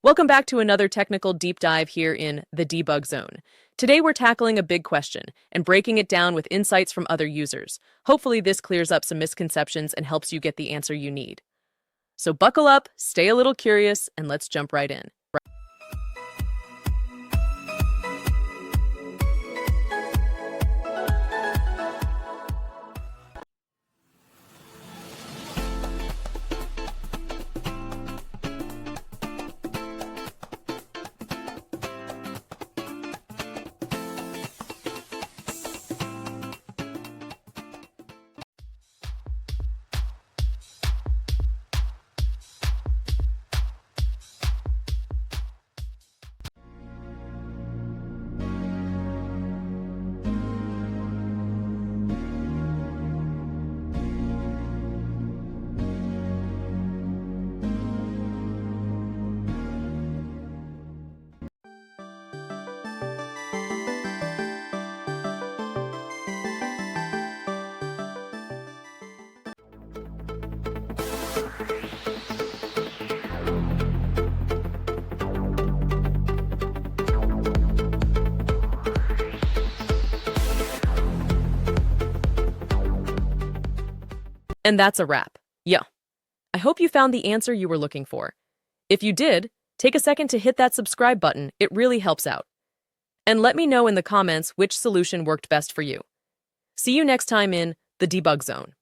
Welcome back to another technical deep dive here in the debug zone. Today we're tackling a big question and breaking it down with insights from other users. Hopefully this clears up some misconceptions and helps you get the answer you need. So buckle up, stay a little curious, and let's jump right in. And that's a wrap. Yeah. I hope you found the answer you were looking for. If you did, take a second to hit that subscribe button. It really helps out. And let me know in the comments which solution worked best for you. See you next time in the debug zone.